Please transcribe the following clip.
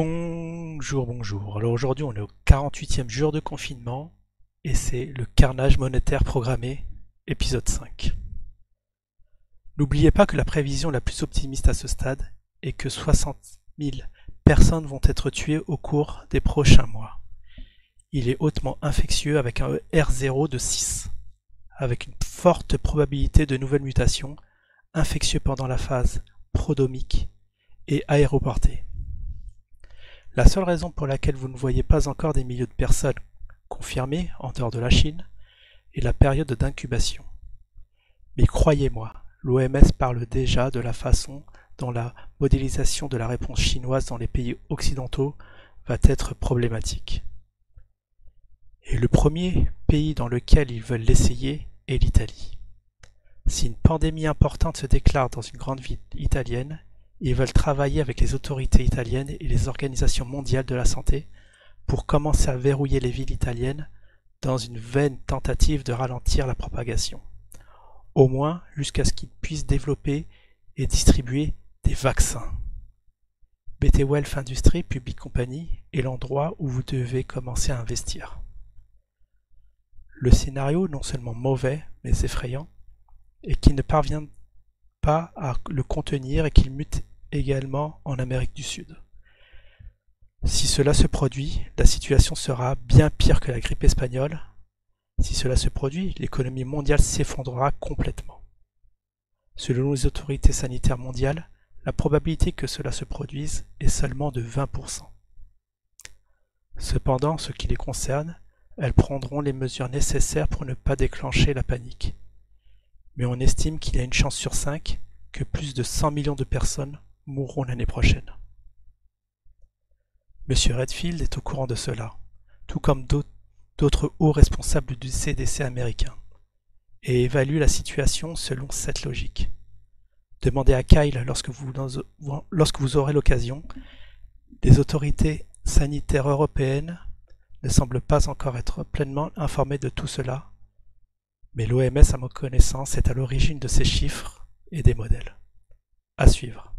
Bonjour, bonjour. Alors aujourd'hui on est au 48e jour de confinement et c'est le carnage monétaire programmé, épisode 5. N'oubliez pas que la prévision la plus optimiste à ce stade est que 60 000 personnes vont être tuées au cours des prochains mois. Il est hautement infectieux avec un R0 de 6, avec une forte probabilité de nouvelles mutations, infectieux pendant la phase prodromique et aéroporté. La seule raison pour laquelle vous ne voyez pas encore des milliers de personnes confirmées en dehors de la Chine est la période d'incubation. Mais croyez-moi, l'OMS parle déjà de la façon dont la modélisation de la réponse chinoise dans les pays occidentaux va être problématique. Et le premier pays dans lequel ils veulent l'essayer est l'Italie. Si une pandémie importante se déclare dans une grande ville italienne, ils veulent travailler avec les autorités italiennes et les organisations mondiales de la santé pour commencer à verrouiller les villes italiennes dans une vaine tentative de ralentir la propagation, au moins jusqu'à ce qu'ils puissent développer et distribuer des vaccins. BT Wealth Industries Public Company est l'endroit où vous devez commencer à investir. Le scénario non seulement mauvais, mais effrayant, et qui ne parvient pas à le contenir et qu'il mute également en Amérique du Sud. Si cela se produit, la situation sera bien pire que la grippe espagnole. Si cela se produit, l'économie mondiale s'effondrera complètement. Selon les autorités sanitaires mondiales, la probabilité que cela se produise est seulement de 20%. Cependant, en ce qui les concerne, elles prendront les mesures nécessaires pour ne pas déclencher la panique. Mais on estime qu'il y a une chance sur 5 que plus de 100 millions de personnes mourront l'année prochaine. Monsieur Redfield est au courant de cela, tout comme d'autres hauts responsables du CDC américain, et évalue la situation selon cette logique. Demandez à Kyle lorsque vous aurez l'occasion. Les autorités sanitaires européennes ne semblent pas encore être pleinement informées de tout cela, mais l'OMS, à ma connaissance, est à l'origine de ces chiffres et des modèles. À suivre.